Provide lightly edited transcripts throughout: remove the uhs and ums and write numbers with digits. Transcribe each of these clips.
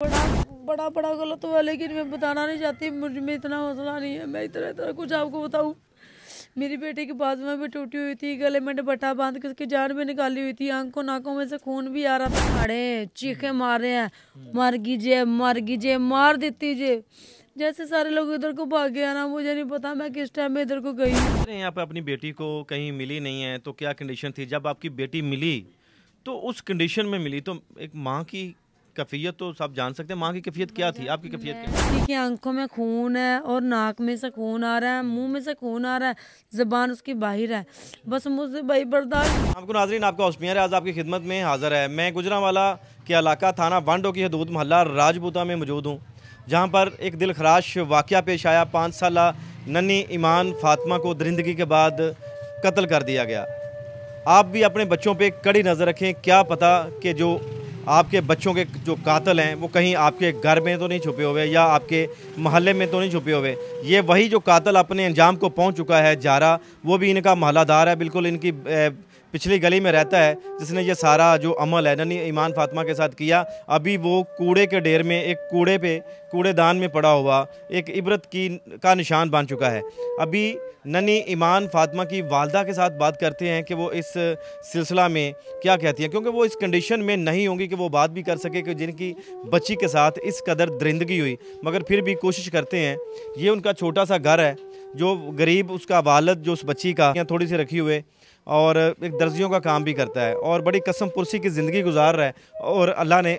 बड़ा बड़ा बड़ा गलत हुआ, लेकिन मैं बताना नहीं चाहती, मुझ में इतना हौसला नहीं है। मैं इतना इतना कुछ आपको बताऊं। मेरी बेटी की बाजू में भी टूटी हुई थी, गले में दुपट्टा बांध के उसकी जान भी निकाली हुई थी, आंखों नाकों में से खून भी आ रहा था। अरे चीखे मार रहे हैं, मर कीजिए मर कीजिए, मार देती जे। जैसे सारे लोग इधर को भाग गया ना, मुझे नहीं पता मैं किस टाइम में इधर को गई। यहाँ पे अपनी बेटी को कहीं मिली नहीं है तो क्या कंडीशन थी जब आपकी बेटी मिली? तो उस कंडीशन में मिली तो एक माँ की कैफियत तो सब जान सकते हैं। माँ की कैफियत क्या थी, आपकी कैफियत क्या थी? ठीक है, आंखों में खून है और नाक में से खून आ रहा है, मुंह में से खून आ रहा है, जबान उसकी बाहर है। बस मुझसे भाई बर्दाश्त। आपको नाजरीन, आपका हौसमियार आज आपकी खिदमत में हाजिर है। मैं गुजरांवाला के इलाका थाना वांडो की हदूद मोहल्ला राजपूता में मौजूद हूँ, जहाँ पर एक दिलखराश वाक़या पेश आया। 5 साल नन्ही ईमान फातिमा को दरिंदगी के बाद कत्ल कर दिया गया। आप भी अपने बच्चों पे कड़ी नज़र रखें। क्या पता कि जो आपके बच्चों के जो कातिल हैं वो कहीं आपके घर में तो नहीं छुपे हुए या आपके मोहल्ले में तो नहीं छुपे हुए। ये वही जो कातिल अपने अंजाम को पहुंच चुका है, जारा, वो भी इनका मोहल्लादार है, बिल्कुल इनकी पिछली गली में रहता है, जिसने ये सारा जो अमल है नन्ही ईमान फातिमा के साथ किया। अभी वो कूड़े के ढेर में, एक कूड़ेदान में पड़ा हुआ एक इबरत का निशान बन चुका है। अभी नन्ही ईमान फातिमा की वालदा के साथ बात करते हैं कि वो इस सिलसिला में क्या कहती हैं, क्योंकि वो इस कंडीशन में नहीं होंगी कि वो बात भी कर सके कि जिनकी बच्ची के साथ इस कदर दरिंदगी हुई, मगर फिर भी कोशिश करते हैं। ये उनका छोटा सा घर है, जो गरीब उसका वालिद जो उस बच्ची का थोड़ी सी रखी हुए और एक दर्जियों का काम भी करता है और बड़ी कसम पुरसी की ज़िंदगी गुजार रहा है। और अल्लाह ने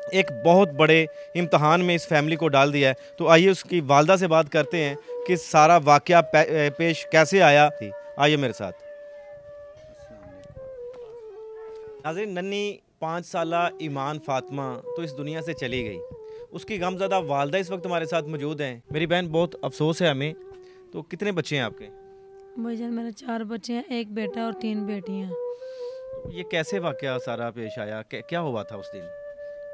एक बहुत बड़े इम्तहान में इस फैमिली को डाल दिया है। तो आइए उसकी वालदा से बात करते हैं कि सारा वाक़या पेश कैसे आया थी। आइए मेरे साथ। नाज़रीन, नन्ही 5 साला ईमान फातिमा तो इस दुनिया से चली गई। उसकी गमज़दा वालदा इस वक्त हमारे साथ मौजूद हैं। मेरी बहन, बहुत अफसोस है हमें। तो कितने बच्चे हैं आपके? भाईजान मेरे 4 बच्चे हैं, 1 बेटा और 3 बेटियां। ये कैसे वाक़या सारा पेश आया, क्या हुआ था उस दिन?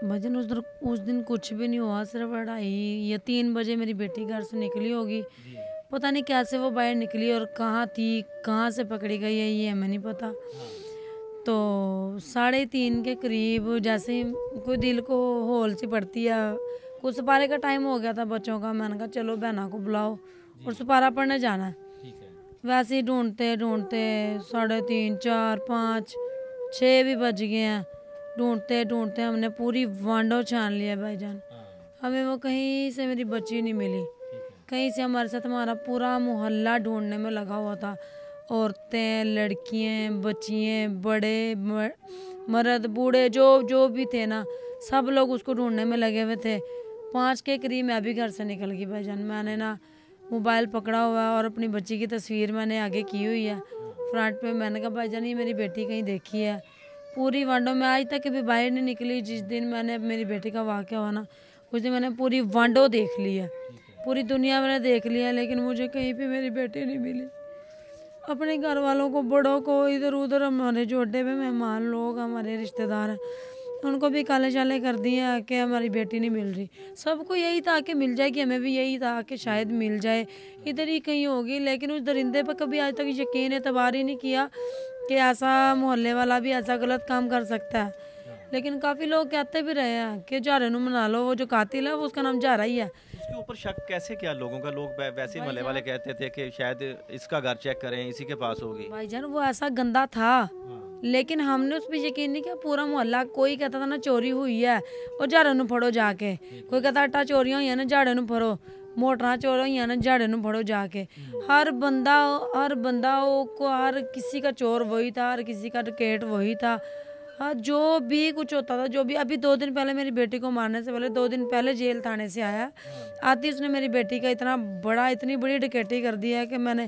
भाईजान उस दिन कुछ भी नहीं हुआ, सिर्फ पढ़ाई। ये 3 बजे मेरी बेटी घर से निकली होगी, पता नहीं कैसे वो बाहर निकली और कहाँ थी, कहाँ से पकड़ी गई है ये हमें नहीं पता। तो 3:30 के करीब जैसे ही कोई दिल को होल सी पड़ती है, कुछ सुपारे का टाइम हो गया था बच्चों का। मैंने कहा चलो बहना को बुलाओ और सुपारा पढ़ने जाना है। वैसे ही ढूंढते ढूंढते 3:30, 4, 5, 6 भी बज गए हैं। ढूंढते ढूंढते हमने पूरी वांडो छान लिया भाईजान। हमें वो कहीं से मेरी बच्ची नहीं मिली। कहीं से हमारे साथ हमारा पूरा मोहल्ला ढूंढने में लगा हुआ था। औरतें, लड़कियां, बच्चियां, बड़े मर्द, बूढ़े, जो भी थे ना, सब लोग उसको ढूंढने में लगे हुए थे। 5 के करीब मैं भी घर से निकल गई भाईजान। मैंने ना मोबाइल पकड़ा हुआ है और अपनी बच्ची की तस्वीर मैंने आगे की हुई है फ्रंट पे। मैंने कहा भाईजान ये मेरी बेटी कहीं देखी है। पूरी वांडो में आज तक भी बाहर नहीं निकली। जिस दिन मैंने मेरी बेटी का वाक़या हुआ ना, उस दिन मैंने पूरी वांडो देख ली है, पूरी दुनिया मैंने देख लिया, लेकिन मुझे कहीं पे मेरी बेटी नहीं मिली। अपने घर वालों को, बड़ों को, इधर उधर हमारे जो अड्डे पे मेहमान लोग, हमारे रिश्तेदार हैं, उनको भी काले चाले कर दिए कि हमारी बेटी नहीं मिल रही। सबको यही था कि मिल जाएगी, हमें भी यही था कि शायद मिल जाए, इधर ही कहीं होगी। लेकिन उस दरिंदे पर कभी आज तक यकीन एतबार ही नहीं किया कि ऐसा मोहल्ले वाला भी ऐसा गलत काम कर सकता है। लेकिन काफ़ी लोग कहते भी रहे हैं कि जारे नू मना लो, वो जो कातिल है वो उसका नाम जारा ही है। उसके ऊपर शक कैसे किया लोगों का? लोग वैसे मोहल्ले वाले कहते थे कि शायद इसका घर चेक करें, इसी के पास होगी। भाईजान वो ऐसा गंदा था, लेकिन हमने उस पर यकीन नहीं किया। पूरा मोहल्ला, कोई कहता था ना चोरी हुई है और झाड़े नू फड़ो जाके, कोई कहता आटा चोरियां हुई ना झाड़े नू फड़ो, मोटरा चोर हुई ना झाड़े नू फड़ो जाके। हर बंदा को, हर किसी का चोर वही था, हर किसी का डकैत वही था। हाँ, जो भी कुछ होता था, जो भी। अभी 2 दिन पहले मेरी बेटी को मारने से पहले 2 दिन पहले जेल थाने से आया। आती उसने मेरी बेटी का इतनी बड़ी डकैती कर दी है कि मैंने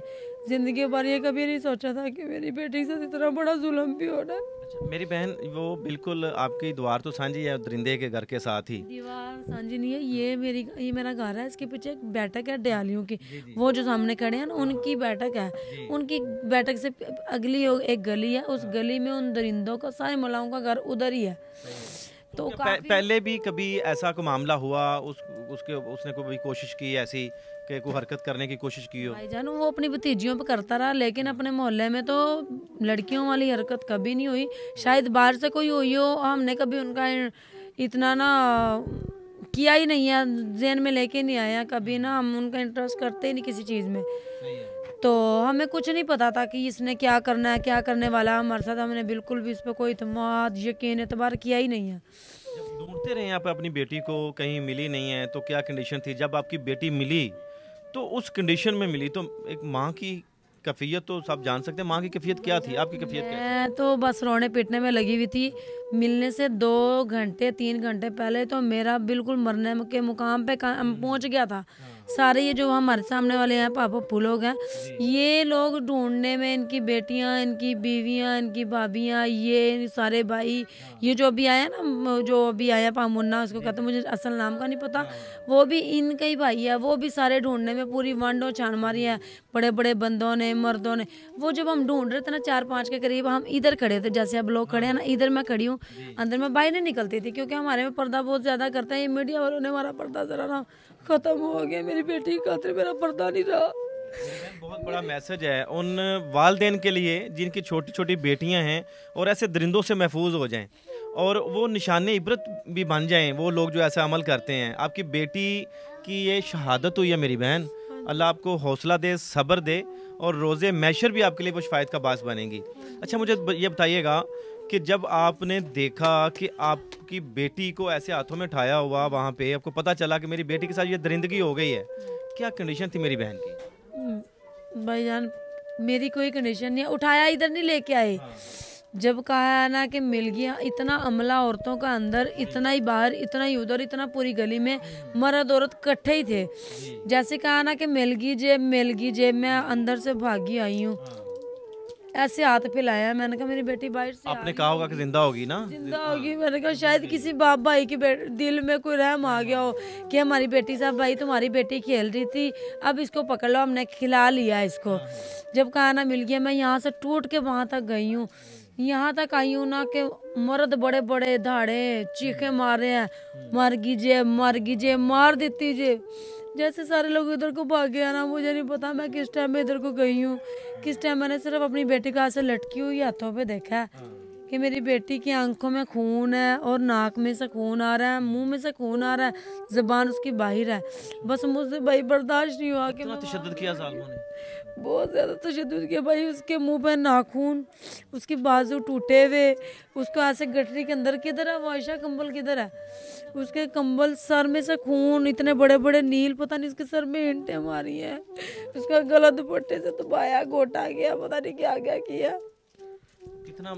जिंदगी भर ये कभी नहीं सोचा था कि मेरी बेटी के साथ इतना बड़ा जुल्म भी हो रहा है। अच्छा, मेरी बहन, वो बिल्कुल आपकी दीवार तो साझी है दरिंदे के घर के साथ ही। दीवार साझी नहीं है, ये मेरा घर है, इसके पीछे एक बैठक है दयालियों की। वो जो सामने खड़े हैं ना, उनकी बैठक है। उनकी बैठक से अगली एक गली है, उस गली में उन दरिंदों का, सारे मलाओं का घर उधर ही है। तो पहले भी कभी ऐसा कोई मामला हुआ, उसने कोई कोशिश की ऐसी कि कोई हरकत करने की कोशिश की हो? भाईजान वो अपनी भतीजियों पे करता रहा, लेकिन अपने मोहल्ले में तो लड़कियों वाली हरकत कभी नहीं हुई। शायद बाहर से कोई हुई हो, हमने कभी उनका इतना ना किया ही नहीं है, जेन में लेके नहीं आया कभी ना, हम उनका इंटरेस्ट करते ही नहीं किसी चीज़ में। तो हमें कुछ नहीं पता था कि इसने क्या करना है, क्या करने वाला है हमारे साथ। हमने बिल्कुल भी इस पर कोई इत्मीनान यकीन एतबार किया ही नहीं है। जब ढूंढते रहे आप अपनी बेटी को, कहीं मिली नहीं है, तो क्या कंडीशन थी? जब आपकी बेटी मिली तो उस कंडीशन में मिली, तो एक माँ की कैफियत तो सब जान सकते हैं। माँ की कैफियत क्या थी, आपकी कैफियत क्या थी? मैं तो बस रोने पीटने में लगी हुई थी। मिलने से 2 घंटे 3 घंटे पहले तो मेरा बिल्कुल मरने के मुकाम पे पहुंच गया था। सारे ये जो हमारे सामने वाले हैं पापा पप्पू लोग हैं, ये लोग ढूंढने में, इनकी बेटियां, इनकी बीवियां, इनकी भाभियां, ये सारे भाई, ये जो अभी आया ना, जो अभी आया पामुन्ना, उसको कहते मुझे असल नाम का नहीं पता, वो भी इनका ही भाई है। वो भी सारे ढूंढने में पूरी वांडो छान मारी है, बड़े बड़े बंदों ने, मर्दों ने। वो जब हम ढूंढ रहे थे ना 4-5 के करीब, हम इधर खड़े थे, जैसे अब लोग खड़े हैं ना, इधर मैं खड़ी हूँ, अंदर में बाहर नहीं निकलती थी क्योंकि हमारे में पर्दा बहुत ज्यादा करते हैं। ये मीडिया वालों ने हमारा पर्दा जरा ना खत्म हो गया, मेरी बेटी की खातिर मेरा पर्दा नहीं रहा। बहुत बड़ा मैसेज है उन वालदेन के लिए जिनकी छोटी छोटी बेटियां हैं और ऐसे दरिंदों से महफूज हो जाएं, और वो निशान इबरत भी बन जाएं वो लोग जो ऐसा अमल करते हैं। आपकी बेटी की ये शहादत हुई है मेरी बहन, अल्लाह आपको हौसला दे, सब्र दे, और रोज़े मैशर भी आपके लिए वो शफायत का बास बनेंगी। अच्छा, मुझे ये बताइएगा कि जब आपने देखा कि आपकी बेटी को ऐसे हाथों में उठाया हुआ, वहाँ पे आपको पता चला कि मेरी बेटी के साथ ये दरिंदगी हो गई है, क्या कंडीशन थी मेरी बहन की? भाईजान मेरी कोई कंडीशन नहीं है, उठाया इधर नहीं लेके आए। जब कहा है ना कि मिल गया, इतना अमला औरतों का अंदर, इतना ही बाहर, इतना ही उधर, इतना पूरी गली में मर्द औरत इकट्ठे ही थे। जैसे कहा ना कि मिल गई जेब, मैं अंदर से भागी आई हूँ, ऐसे हाथ फैलाया। मैंने कहा मेरी बेटी बाहर से आपने कहा होगा कि जिंदा होगी ना? जिंदा होगी। मैंने कहा शायद किसी बाप भाई के दिल में कोई रहम आ गया हो कि हमारी बेटी साहब, भाई तुम्हारी बेटी खेल रही थी, अब इसको पकड़ लो, हमने खिला लिया इसको। जब कहा ना मिल गया, मैं यहाँ से टूट के वहां तक गई हूँ, यहाँ तक आई हूँ ना कि मर्द बड़े बड़े धाड़े चीखे मार रहे हैं, मर कीजिए, मार देती जे। जैसे सारे लोग इधर को भागे हैं ना, मुझे नहीं पता मैं किस टाइम में इधर को गई हूँ, किस टाइम मैंने सिर्फ अपनी बेटी को ऐसे लटकी हुई हाथों पे देखा है कि मेरी बेटी की आंखों में खून है और नाक में से खून आ रहा है, मुंह में से खून आ रहा है, जुबान उसकी बाहर है। बस मुझसे भाई बर्दाश्त नहीं हुआ कि तशद्दुद किया जालिमों ने, बहुत ज़्यादा तशद्दुद किया भाई। उसके मुंह पे नाखून, उसकी बाजू टूटे हुए, उसको ऐसे गठरी के अंदर, किधर है वो आयशा कंबल किधर है, उसके कंबल, सर में से खून, इतने बड़े बड़े नील, पता नहीं उसके सर में ईंटें मारी हैं, उसका गला दुपट्टे से दबाया, घोटा गया, पता नहीं क्या क्या किया। कितना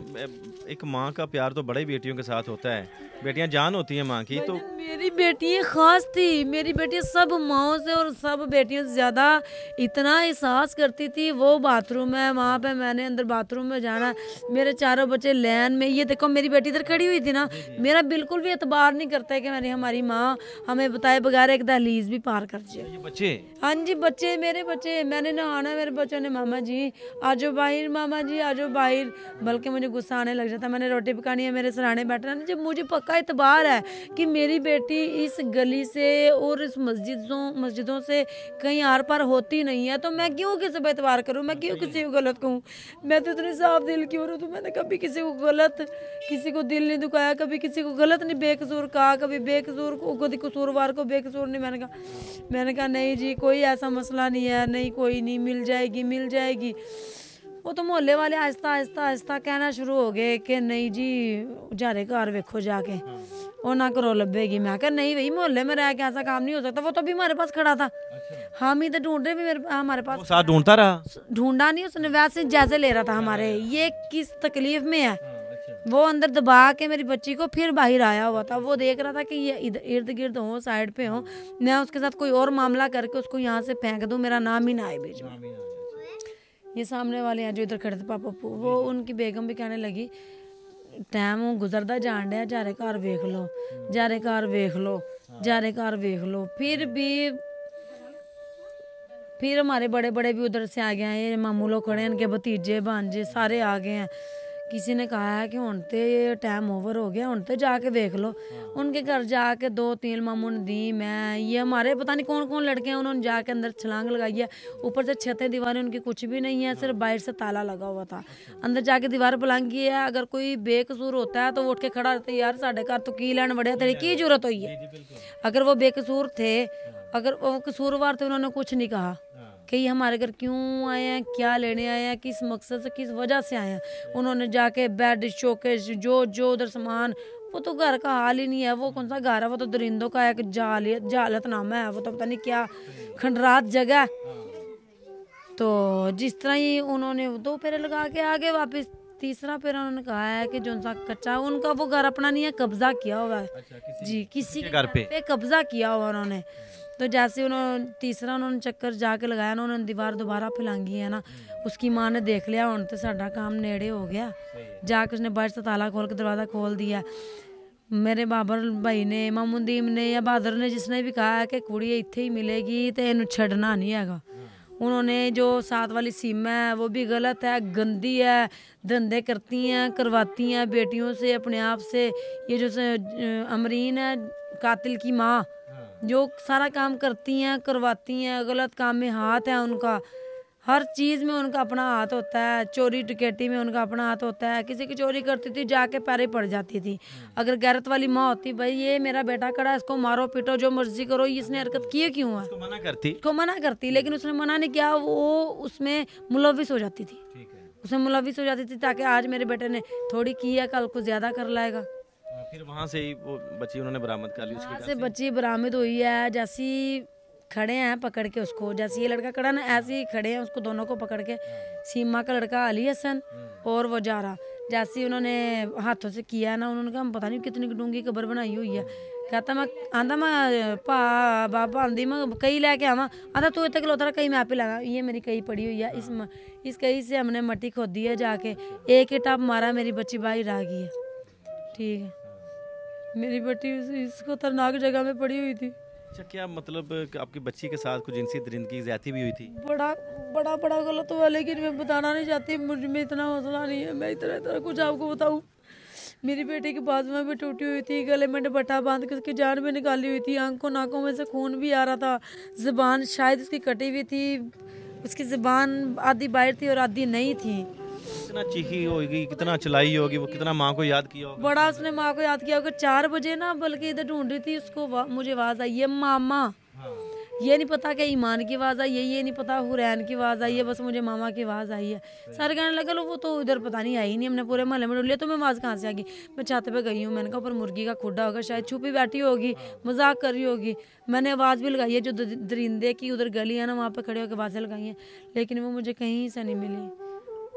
एक माँ का प्यार तो बड़े बेटियों के साथ होता है, बेटियां जान होती हैं माँ की। तो मेरी बेटी खास थी, मेरी बेटी सब माँओं से और सब बेटियों से ज़्यादा इतना एहसास करती थी। वो बाथरूम है वहाँ पे, मैंने अंदर बाथरूम में जाना, मेरे चारों बच्चे लैन में, ये देखो मेरी बेटी इधर खड़ी हुई थी ना, मेरा बिल्कुल भी एतबार नहीं करता है कि मेरी हमारी माँ हमें बताए बगैर एक दहलीज भी पार कर जाए। ये बच्चे, हाँ जी बच्चे, मेरे बच्चे, मैंने नहाना, मेरे बच्चों ने मामा जी आजो बाहर, मामा जी आजो बाहर। बल्कि मुझे गुस्सा आने लग जाता, मैंने रोटी पकानी है, मेरे सराहने बैठना है। जब मुझे पक्का इतबार है कि मेरी बेटी इस गली से और इस मस्जिदों से कहीं आर पार होती नहीं है, तो मैं क्यों किसी पर एतबार करूँ, मैं क्यों किसी को गलत कहूँ। मैं तो इतनी साफ दिल की हूँ, तो मैंने कभी किसी को गलत, किसी को दिल नहीं दुखाया, कभी किसी को गलत नहीं बेकसूर कहा, कभी बेकसूर को, कसूरवार को बेकसूर नहीं। मैंने कहा नहीं जी, कोई ऐसा मसला नहीं है, नहीं कोई नहीं, मिल जाएगी। वो तो मोहल्ले वाले आहिस्ता आहिस्ता कहना शुरू हो गए कि नहीं जी जारे घर वेखो जाके, वो ना करो लभेगी। मैं कहा नहीं भाई, मोहल्ले में रह के ऐसा काम नहीं हो सकता। वो तो भी हमारे पास खड़ा था, हम ही तो ढूंढ रहे भी, हमारे पास साथ ढूंढता रहा, ढूंढा नहीं उसने, वैसे जायजे ले रहा था हमारे, ये किस तकलीफ में है। वो अंदर दबा के मेरी बच्ची को फिर बाहर आया हुआ था, वो देख रहा था कि ये इर्द गिर्द हो, साइड पे हो, मैं उसके साथ कोई और मामला करके उसको यहाँ से फेंक दूँ, मेरा नाम ही ना आए बीच में। ये सामने वाले हैं जो इधर खड़े थे पापा, वो उनकी बेगम भी कहने लगी टाइम गुजरता जान डया, जारे घर वेख लो। फिर हमारे बड़े बड़े भी उधर से आ गए हैं, ये मामू लोग खड़े हैं, इनके भतीजे भांजे सारे आ गए हैं किसी ने कहा है कि हुण ते टाइम ओवर हो गया, हुण ते जाके देख लो। उनके घर जाके 2-3 मामू ने दी, मैं ये हमारे पता नहीं कौन कौन लड़के हैं, उन्होंने जाके अंदर छलांग लगाई है। ऊपर से छतें दीवारें उनकी कुछ भी नहीं है, सिर्फ बाहर से ताला लगा हुआ था। अंदर जाके दीवार पलांगी है। अगर कोई बेकसूर होता है तो वो उठ के खड़ा रहता है, यार साढ़े घर तो की लैन बढ़िया, तेरी की जरूरत हुई है। अगर वो बेकसूर थे, अगर वो कसूरवार थे, उन्होंने कुछ नहीं कहा कि ये हमारे घर क्यों आए हैं, क्या लेने आए हैं, किस मकसद से, किस वजह से आए हैं। उन्होंने जाके बेड शोकेस जो जो उधर सामान, वो तो घर का हाल ही नहीं है। वो कौन सा घर है, वो तो दरिंदों का एक जालतनामा है, वो तो पता नहीं क्या खंडरात जगह। तो जिस तरह ही उन्होंने 2 फेरे लगा के आगे वापस, तीसरा फेरा उन्होंने कहा है कि जो सा कच्चा उनका वो घर अपना नहीं है, कब्जा किया हुआ है। जी, किसी के घर पे कब्जा किया हुआ उन्होंने। तो जैसे उन्होंने तीसरा उन्होंने चक्कर जाके लगाया ना, उन्होंने दीवार दोबारा फैलांगी है ना, उसकी माँ ने देख लिया, हुण तो साडा काम नेड़े हो गया। जाके उसने बाहर से ताला खोल के दरवाज़ा खोल दिया। मेरे बाबर भाई ने, मामूदीम ने या बहादुर ने, जिसने भी कहा है कि कुड़ी इत्थे ही मिलेगी तो इन्हू छड़ना नहीं हैगा। उन्होंने जो साथ वाली सीमा है वो भी गलत है, गंदी है, धंधे करती हैं, करवाती हैं बेटियों से, अपने आप से। ये जो अमरीन है कातिल की माँ, जो सारा काम करती हैं, करवाती हैं, गलत काम में हाथ है उनका, हर चीज़ में उनका अपना हाथ होता है। चोरी टकेटी में उनका अपना हाथ होता है। किसी की चोरी करती थी जाके पैरे पड़ जाती थी। अगर गैरत वाली माँ होती, भाई ये मेरा बेटा खड़ा है, इसको मारो पीटो जो मर्जी करो, इसने हरकत की क्यों है, उसको मना करती, लेकिन उसने मना नहीं किया, वो उसमें मुलविस हो जाती थी, उसमें मुलविस हो जाती थी, ताकि आज मेरे बेटे ने थोड़ी की है, कल को ज्यादा कर लाएगा। फिर वहाँ से ही वो बच्ची उन्होंने बरामद कर ली, वहाँ से बच्ची बरामद हुई है। जैसी खड़े हैं पकड़ के उसको, जैसे ये लड़का खड़ा ना, ऐसे ही खड़े हैं उसको, दोनों को पकड़ के। सीमा का लड़का अली हसन और वो जारा, जैसे उन्होंने हाथों से किया ना, उन्होंने कहा पता नहीं कितनी डूंगी कब्र बनाई हुई है। कहता मैं आंदा मैं बाबा आंदी मैं कई लैके आवा, आंदा तू इतने खलोता कई मैं आप ही लगा, ये मेरी कई पड़ी हुई है, इस कई से हमने मट्टी खोदी है जाके, एक ही टाप मारा, मेरी बच्ची बाहर आ गई है। ठीक है, मेरी बेटी इसको खतरनाक जगह में पड़ी हुई थी। अच्छा, क्या मतलब आपकी बच्ची के साथ कुछ जिनसी दरिंदगी ज्यादती भी हुई थी? बड़ा बड़ा बड़ा गलत हुआ, लेकिन मैं बताना नहीं चाहती, मुझ में इतना हौसला नहीं है, मैं इतना कुछ आपको बताऊं। मेरी बेटी की बाजू में भी टूटी हुई थी, गले में दुपट्टा बांध के उसकी जान भी निकाली हुई थी, आंखों नाकों में से खून भी आ रहा था, ज़ुबान शायद उसकी कटी हुई थी, उसकी ज़ुबान आधी बाहर थी और आधी नहीं थी। कितना चीखी होगी, कितना चलाई होगी, वो कितना माँ को याद किया होगा। बड़ा उसने माँ को याद किया होगा। 4 बजे ना, बल्कि इधर ढूंढ रही थी उसको, मुझे आवाज़ आई है मामा। ये नहीं पता कि ईमान की आवाज़ आई है, ये नहीं पता हुरैन की आवाज़ आई है, बस मुझे मामा की आवाज़ आई है। सारे कहने लगे लो वो तो इधर पता नहीं आई नहीं, हमने पूरे मोहल्ले में ढूंढ लिया, तो मैं आवाज़ कहाँ से आ गई। मैं छत पे गई हूँ, मैंने कहा ऊपर मुर्गी का खुड्डा होगा, शायद छुपी बैठी होगी, मजाक कर रही होगी। मैंने आवाज़ भी लगाई है, जो दरिंदे की उधर गली है ना, वहाँ पे खड़े होकर आवाज़ें लगाई हैं, लेकिन वो मुझे कहीं से नहीं मिली।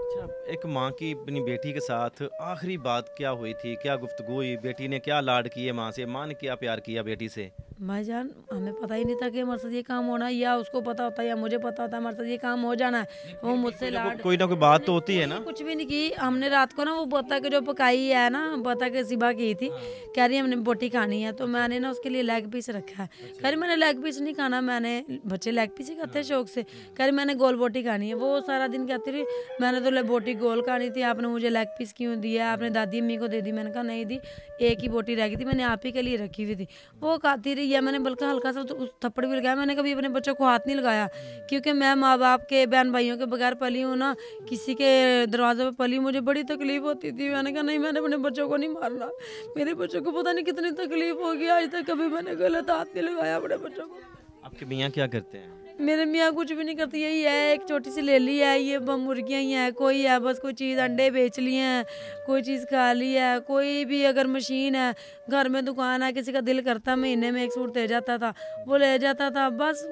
अच्छा, एक माँ की अपनी बेटी के साथ आखिरी बात क्या हुई थी, क्या गुफ्तगू हुई, बेटी ने क्या लाड किए माँ से, माँ ने क्या प्यार किया बेटी से? भाईजान हमें पता ही नहीं था कि हमारे साथ ये काम होना है, या उसको पता होता है या मुझे पता होता है हमारे साथ ये काम हो जाना है। वो मुझसे लाड कोई ना कोई बात तो होती है ना। कुछ भी नहीं की हमने रात को ना, वो बता के जो पकाई है ना, बता के सिबा की थी, कह रही हमने बोटी खानी है, तो मैंने ना उसके लिए लेग पीस रखा है। कह रही मैंने लेग पीस नहीं खाना, मैंने बच्चे लेग पीस ही खाते हैं शौक से, कह रही मैंने गोल बोटी खानी है। वो सारा दिन कहती रही मैंने तो बोटी गोल खानी थी, आपने मुझे लेग पीस क्यों दिया, आपने दादी अम्मी को दे दी। मैंने कहा नहीं दी, एक ही बोटी रह गई थी, मैंने आप ही के लिए रखी हुई थी। वो खाती रही है, मैंने बल्कि हल्का सा तो थप्पड़ भी लगाया। मैंने कभी अपने बच्चों को हाथ नहीं लगाया, क्योंकि मैं माँ बाप के बहन भाइयों के बगैर पली हूँ ना, किसी के दरवाजे पे पली, मुझे बड़ी तकलीफ होती थी। मैंने कहा नहीं, मैंने अपने बच्चों को नहीं मारना, मेरे बच्चों को पता नहीं कितनी तकलीफ होगी, आज तक कभी मैंने गलत हाथ नहीं लगाया अपने बच्चों को। आपके मियाँ क्या करते हैं? मेरे मियाँ कुछ भी नहीं करती, यही है एक छोटी सी लेली है, ये मुर्गियाँ ही हैं, कोई है बस कोई चीज़ अंडे बेच लिए हैं, कोई चीज़ खा ली है, कोई भी अगर मशीन है, घर में दुकान है, किसी का दिल करता महीने में 1 सूट दे जाता था, वो ले जाता था, बस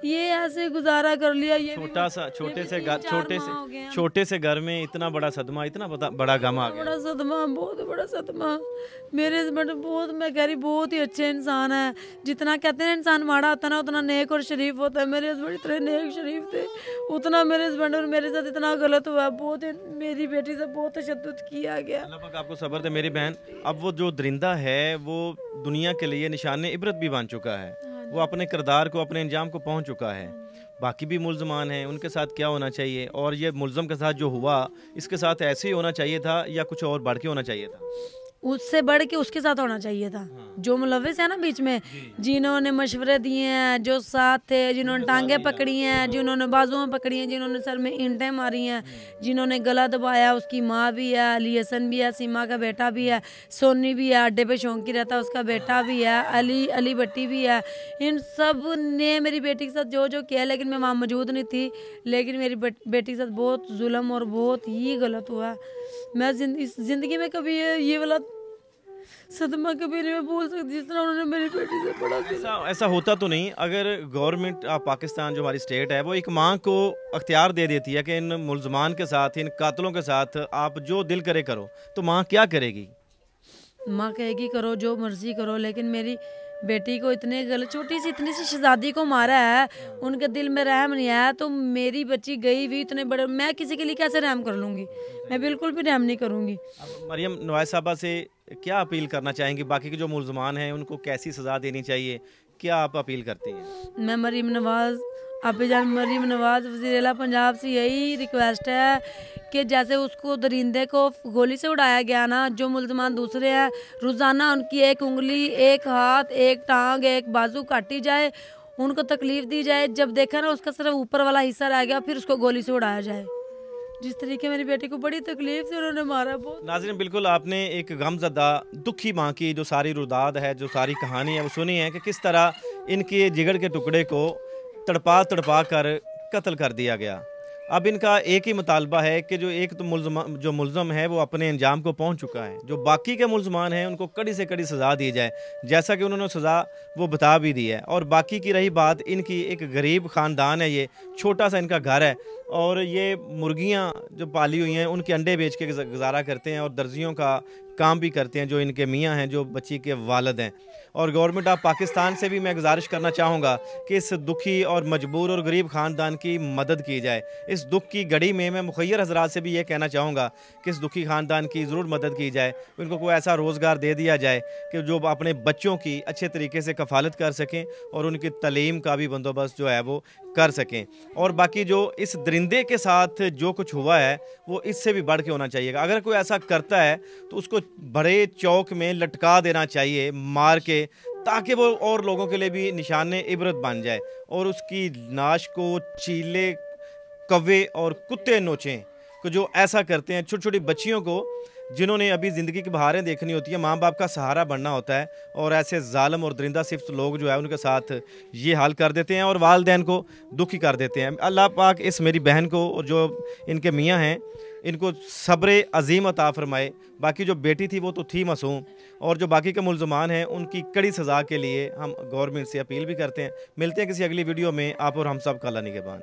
ये ऐसे गुजारा कर लिया। ये छोटा सा छोटे से घर में इतना बड़ा सदमा, इतना बड़ा गम आ गया। बड़ा सदमा, बहुत बड़ा सदमा। मेरे हस्बैंड बहुत, मैं कह रही बहुत ही अच्छे इंसान है। जितना कहते हैं इंसान माड़ा होता है ना, उतना नेक और शरीफ होता है। मेरे हस्बैंड इतने नेक शरीफ थे, उतना मेरे हस्बैंड और मेरे साथ इतना गलत हुआ। बहुत मेरी बेटी से बहुत तशद्दुद किया गया। अल्लाह पाक आपको सब्र दे मेरी बहन। अब वो जो दरिंदा है वो दुनिया के लिए निशान इबरत भी बन चुका है, वो अपने किरदार को, अपने अंजाम को पहुंच चुका है। बाकी भी मुल्ज़मान हैं उनके साथ क्या होना चाहिए, और ये मुल्ज़म के साथ जो हुआ इसके साथ ऐसे ही होना चाहिए था या कुछ और बढ़ के होना चाहिए था? उससे बढ़ के उसके साथ होना चाहिए था। जो मुलविस है ना बीच में, जिन्होंने मशवरे दिए हैं, जो साथ थे, जिन्होंने टांगे पकड़ी हैं, जिन्होंने बाजुएं पकड़ी हैं, जिन्होंने सर में ईंटें मारी हैं, जिन्होंने गला दबाया, उसकी माँ भी है, अली हसन भी है, सीमा का बेटा भी है, सोनी भी है, अड्डे पे शौकी रहता है उसका बेटा भी है, अली भट्टी भी है। इन सब ने मेरी बेटी के साथ जो जो किया, लेकिन मैं वहाँ मौजूद नहीं थी, लेकिन मेरी बेटी के साथ बहुत जुल्म और बहुत ही गलत हुआ। मैं इस ज़िंदगी में कभी ये वाला सदमा कभी नहीं मैं भूल सकती, जिस तरह उन्होंने मेरी बेटी से बड़ा। ऐसा होता तो नहीं अगर गवर्नमेंट ऑफ पाकिस्तान जो हमारी स्टेट है वो एक माँ को अख्तियार दे देती है कि इन मुल्ज़मान के साथ, इन कातलों के साथ आप जो दिल करे करो, तो माँ क्या करेगी? माँ कहेगी करो जो मर्जी करो, लेकिन मेरी बेटी को इतने गलत, छोटी सी इतनी सी शहजादी को मारा है, उनके दिल में रहम नहीं आया, तो मेरी बच्ची गई हुई इतने बड़े, मैं किसी के लिए कैसे रहम कर लूँगी? मैं बिल्कुल भी रहम नहीं करूँगी। अब मरियम नवाज साहबा से क्या अपील करना चाहेंगी? बाकी के जो मुल्ज़मान हैं उनको कैसी सज़ा देनी चाहिए, क्या आप अपील करती हैं? मैं मरीम नवाज़, अब्बेजान मरीम नवाज़ वज़ीर-ए-आला पंजाब से यही रिक्वेस्ट है कि जैसे उसको दरिंदे को गोली से उड़ाया गया ना, जो मुल्ज़मान दूसरे हैं, रोज़ाना उनकी एक उंगली, एक हाथ, एक टांग, एक बाजू काटी जाए, उनको तकलीफ़ दी जाए। जब देखा ना उसका सिर्फ ऊपर वाला हिस्सा रह गया, फिर उसको गोली से उड़ाया जाए। जिस तरीके मेरी बेटी को बड़ी तकलीफ से उन्होंने मारा। बहुत नाज़रीन, बिल्कुल आपने एक गमज़दा दुखी माँ की जो सारी रुदाद है, जो सारी कहानी है वो सुनी है कि किस तरह इनके जिगर के टुकड़े को तड़पा तड़पा कर कत्ल कर दिया गया। अब इनका एक ही मुतालबा है कि जो मुल्ज़म है वो अपने अंजाम को पहुंच चुका है, जो बाकी के मुल्ज़मान हैं उनको कड़ी से कड़ी सज़ा दी जाए, जैसा कि उन्होंने सज़ा वो बता भी दी है। और बाकी की रही बात, इनकी एक गरीब ख़ानदान है, ये छोटा सा इनका घर है और ये मुर्गियां जो पाली हुई हैं उनके अंडे बेच के गुजारा करते हैं और दर्जियों का काम भी करते हैं, जो इनके मियाँ हैं, जो बच्ची के वालिद हैं। और गवर्नमेंट ऑफ पाकिस्तान से भी मैं गुजारिश करना चाहूँगा कि इस दुखी और मजबूर और गरीब ख़ानदान की मदद की जाए। इस दुख की घड़ी में मैं मुखय्यर हज़रात से भी ये कहना चाहूँगा कि इस दुखी ख़ानदान की ज़रूर मदद की जाए, उनको कोई ऐसा रोज़गार दे दिया जाए कि जो अपने बच्चों की अच्छे तरीके से कफ़ालत कर सकें और उनकी तलीम का भी बंदोबस्त जो है वो कर सकें। और बाकी जो इस दरिंदे के साथ जो कुछ हुआ है वो इससे भी बढ़ के होना चाहिए। अगर कोई ऐसा करता है तो उसको बड़े चौक में लटका देना चाहिए मार के, ताकि वो और लोगों के लिए भी निशान इबरत बन जाए और उसकी नाश को चीले, कौवे और कुत्ते नोचें। कि जो ऐसा करते हैं छोटी छोटी बच्चियों को, जिन्होंने अभी ज़िंदगी की बहारें देखनी होती है, माँ बाप का सहारा बनना होता है, और ऐसे जालिम और दरिंदा सिफ्त लोग जो है उनके साथ ये हाल कर देते हैं और वालिदैन को दुखी कर देते हैं। अल्लाह पाक इस मेरी बहन को और जो इनके मियाँ हैं इनको सब्र अजीम अता फरमाए। बाकी जो बेटी थी वो तो थी मासूम, और जो बाकी के मुल्ज़मान हैं उनकी कड़ी सज़ा के लिए हम गवर्नमेंट से अपील भी करते हैं। मिलते हैं किसी अगली वीडियो में। आप और हम सब का अल्लाह निगहबान।